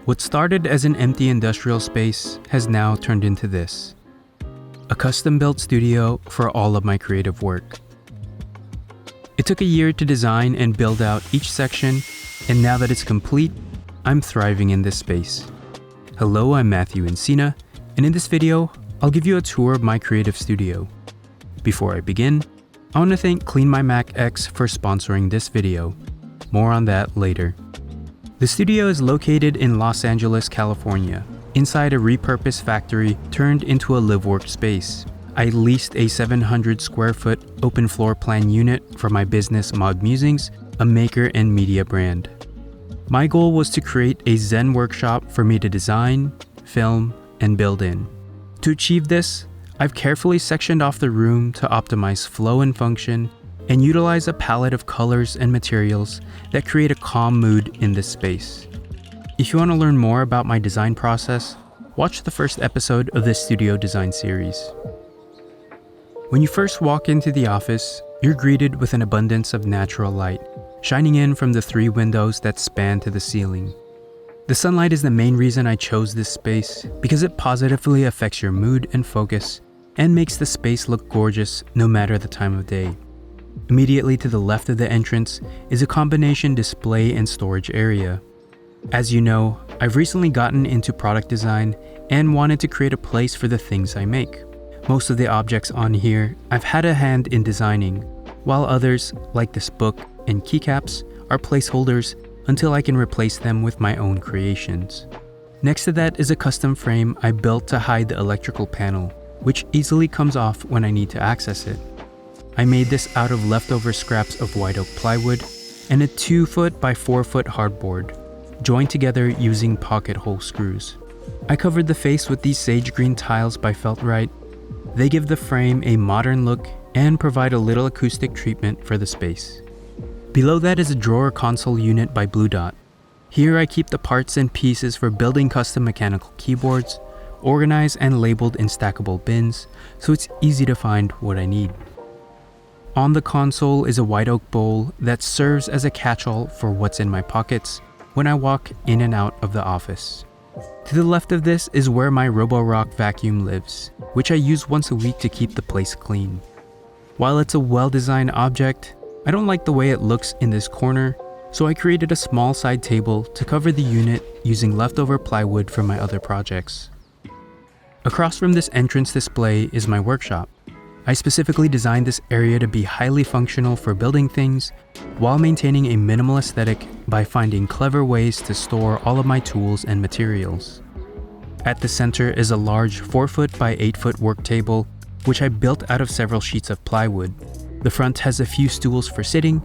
What started as an empty industrial space has now turned into this. A custom-built studio for all of my creative work. It took a year to design and build out each section, and now that it's complete, I'm thriving in this space. Hello, I'm Matthew Encina, and in this video, I'll give you a tour of my creative studio. Before I begin, I want to thank CleanMyMac X for sponsoring this video. More on that later. The studio is located in Los Angeles, California, inside a repurposed factory turned into a live-work space. I leased a 700 square foot open floor plan unit for my business Mod Musings, a maker and media brand. My goal was to create a Zen workshop for me to design, film, and build in. To achieve this, I've carefully sectioned off the room to optimize flow and function and utilize a palette of colors and materials that create a calm mood in this space. If you want to learn more about my design process, watch the first episode of this studio design series. When you first walk into the office, you're greeted with an abundance of natural light, shining in from the 3 windows that span to the ceiling. The sunlight is the main reason I chose this space because it positively affects your mood and focus and makes the space look gorgeous no matter the time of day. Immediately to the left of the entrance is a combination display and storage area. As you know, I've recently gotten into product design and wanted to create a place for the things I make. Most of the objects on here I've had a hand in designing, while others, like this book and keycaps, are placeholders until I can replace them with my own creations. Next to that is a custom frame I built to hide the electrical panel, which easily comes off when I need to access it. I made this out of leftover scraps of white oak plywood and a 2-foot by 4-foot hardboard, joined together using pocket hole screws. I covered the face with these sage green tiles by Feltrite. They give the frame a modern look and provide a little acoustic treatment for the space. Below that is a drawer console unit by Blue Dot. Here I keep the parts and pieces for building custom mechanical keyboards, organized and labeled in stackable bins, so it's easy to find what I need. On the console is a white oak bowl that serves as a catch-all for what's in my pockets when I walk in and out of the office. To the left of this is where my Roborock vacuum lives, which I use once a week to keep the place clean. While it's a well-designed object, I don't like the way it looks in this corner, so I created a small side table to cover the unit using leftover plywood from my other projects. Across from this entrance display is my workshop. I specifically designed this area to be highly functional for building things while maintaining a minimal aesthetic by finding clever ways to store all of my tools and materials. At the center is a large 4-foot by 8-foot work table, which I built out of several sheets of plywood. The front has a few stools for sitting,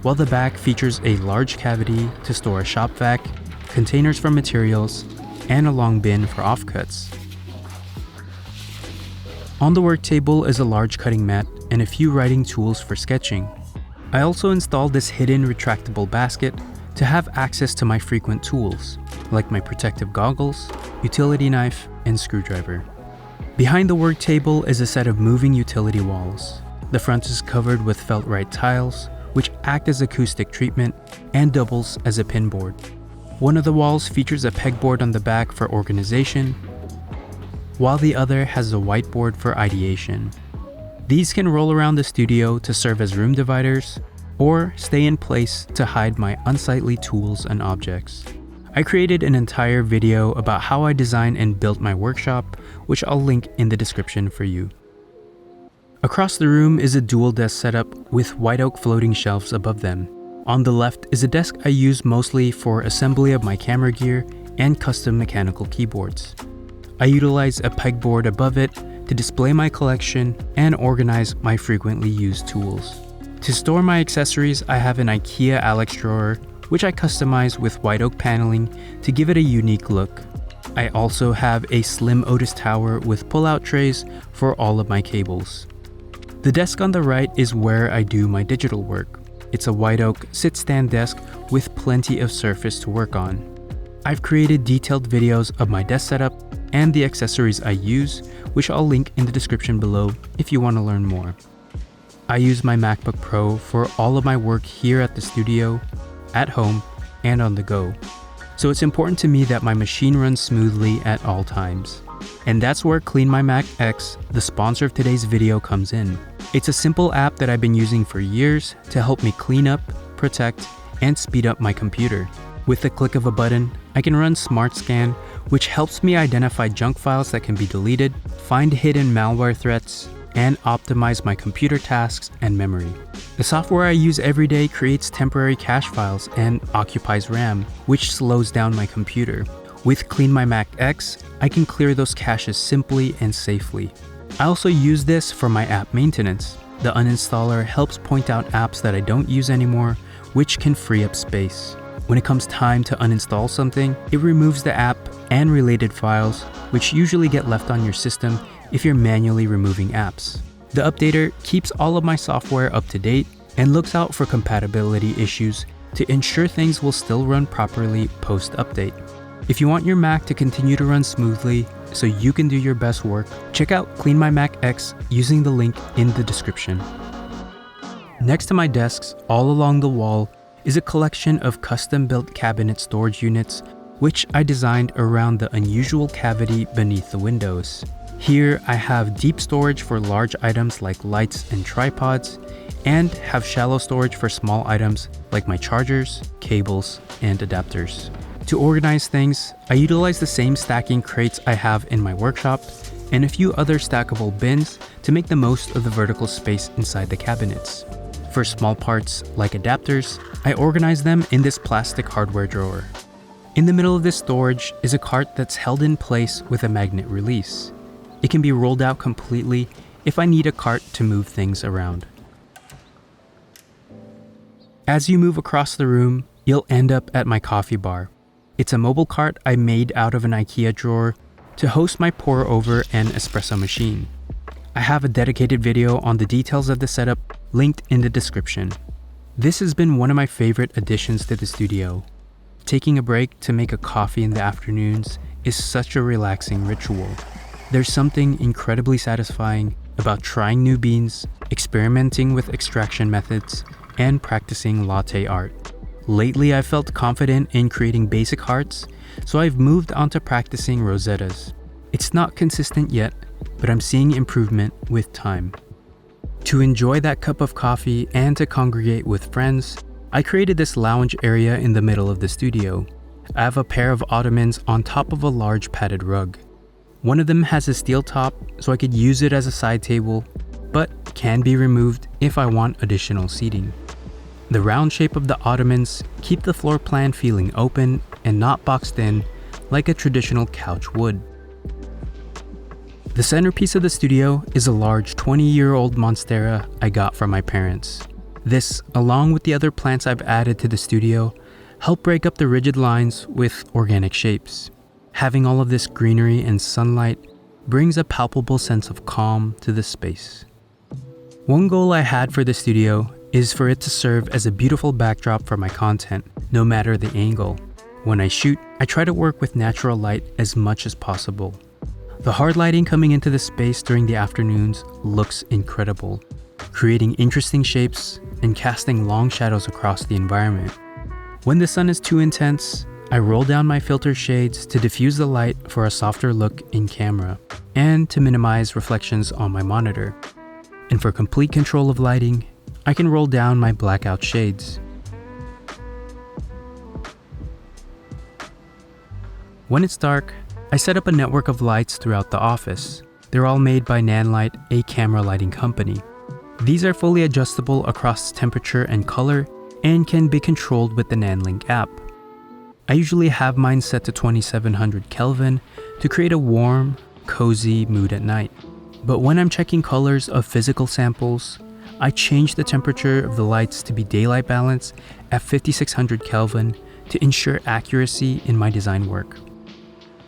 while the back features a large cavity to store a shop vac, containers for materials, and a long bin for offcuts. On the work table is a large cutting mat and a few writing tools for sketching. I also installed this hidden retractable basket to have access to my frequent tools, like my protective goggles, utility knife, and screwdriver. Behind the work table is a set of moving utility walls. The front is covered with Feltrite tiles, which act as acoustic treatment and doubles as a pinboard. One of the walls features a pegboard on the back for organization, while the other has a whiteboard for ideation. These can roll around the studio to serve as room dividers or stay in place to hide my unsightly tools and objects. I created an entire video about how I designed and built my workshop, which I'll link in the description for you. Across the room is a dual desk setup with white oak floating shelves above them. On the left is a desk I use mostly for assembly of my camera gear and custom mechanical keyboards. I utilize a pegboard above it to display my collection and organize my frequently used tools. To store my accessories, I have an IKEA Alex drawer, which I customize with white oak paneling to give it a unique look. I also have a slim Otis tower with pull-out trays for all of my cables. The desk on the right is where I do my digital work. It's a white oak sit-stand desk with plenty of surface to work on. I've created detailed videos of my desk setup and the accessories I use, which I'll link in the description below if you want to learn more. I use my MacBook Pro for all of my work here at the studio, at home, and on the go. so it's important to me that my machine runs smoothly at all times. And that's where CleanMyMac X, the sponsor of today's video, comes in. It's a simple app that I've been using for years to help me clean up, protect, and speed up my computer. With the click of a button, I can run Smart Scan, which helps me identify junk files that can be deleted, find hidden malware threats, and optimize my computer tasks and memory. The software I use every day creates temporary cache files and occupies RAM, which slows down my computer. With CleanMyMac X, I can clear those caches simply and safely. I also use this for my app maintenance. The uninstaller helps point out apps that I don't use anymore, which can free up space. When it comes time to uninstall something, it removes the app and related files, which usually get left on your system if you're manually removing apps. The updater keeps all of my software up to date and looks out for compatibility issues to ensure things will still run properly post-update. If you want your Mac to continue to run smoothly so you can do your best work, check out CleanMyMac X using the link in the description. Next to my desks, all along the wall, is a collection of custom-built cabinet storage units, which I designed around the unusual cavity beneath the windows. Here, I have deep storage for large items like lights and tripods, and have shallow storage for small items like my chargers, cables, and adapters. To organize things, I utilize the same stacking crates I have in my workshop and a few other stackable bins to make the most of the vertical space inside the cabinets. For small parts like adapters, I organize them in this plastic hardware drawer. In the middle of this storage is a cart that's held in place with a magnet release. It can be rolled out completely if I need a cart to move things around. As you move across the room, you'll end up at my coffee bar. It's a mobile cart I made out of an IKEA drawer to host my pour-over and espresso machine. I have a dedicated video on the details of the setup linked in the description. This has been one of my favorite additions to the studio. Taking a break to make a coffee in the afternoons is such a relaxing ritual. There's something incredibly satisfying about trying new beans, experimenting with extraction methods, and practicing latte art. Lately, I've felt confident in creating basic hearts, so I've moved on to practicing rosettas. It's not consistent yet, but I'm seeing improvement with time. To enjoy that cup of coffee and to congregate with friends, I created this lounge area in the middle of the studio. I have a pair of ottomans on top of a large padded rug. One of them has a steel top, so I could use it as a side table, but can be removed if I want additional seating. The round shape of the ottomans keep the floor plan feeling open and not boxed in like a traditional couch would. The centerpiece of the studio is a large 20-year-old Monstera I got from my parents. This, along with the other plants I've added to the studio, help break up the rigid lines with organic shapes. Having all of this greenery and sunlight brings a palpable sense of calm to the space. One goal I had for the studio is for it to serve as a beautiful backdrop for my content, no matter the angle. When I shoot, I try to work with natural light as much as possible. The hard lighting coming into the space during the afternoons looks incredible, creating interesting shapes and casting long shadows across the environment. When the sun is too intense, I roll down my filter shades to diffuse the light for a softer look in camera and to minimize reflections on my monitor. And for complete control of lighting, I can roll down my blackout shades. When it's dark, I set up a network of lights throughout the office. They're all made by Nanlite, a camera lighting company. These are fully adjustable across temperature and color and can be controlled with the Nanlink app. I usually have mine set to 2700 Kelvin to create a warm, cozy mood at night. But when I'm checking colors of physical samples, I change the temperature of the lights to be daylight balance at 5600 Kelvin to ensure accuracy in my design work.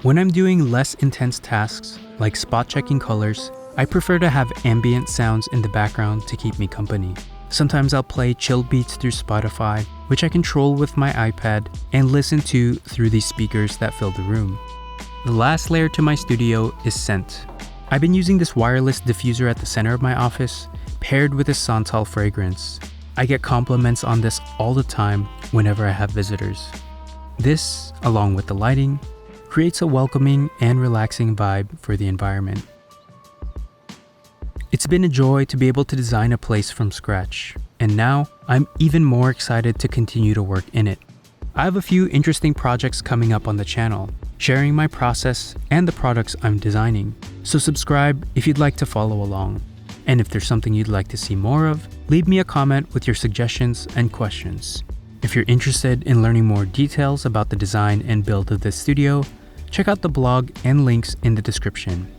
When I'm doing less intense tasks, like spot checking colors, I prefer to have ambient sounds in the background to keep me company. Sometimes I'll play chill beats through Spotify, which I control with my iPad and listen to through these speakers that fill the room. The last layer to my studio is scent. I've been using this wireless diffuser at the center of my office, paired with a Santal fragrance. I get compliments on this all the time whenever I have visitors. This, along with the lighting, creates a welcoming and relaxing vibe for the environment. It's been a joy to be able to design a place from scratch, and now I'm even more excited to continue to work in it. I have a few interesting projects coming up on the channel, sharing my process and the products I'm designing, so subscribe if you'd like to follow along. And if there's something you'd like to see more of, leave me a comment with your suggestions and questions. If you're interested in learning more details about the design and build of this studio, check out the blog and links in the description.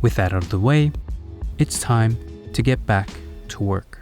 With that out of the way, it's time to get back to work.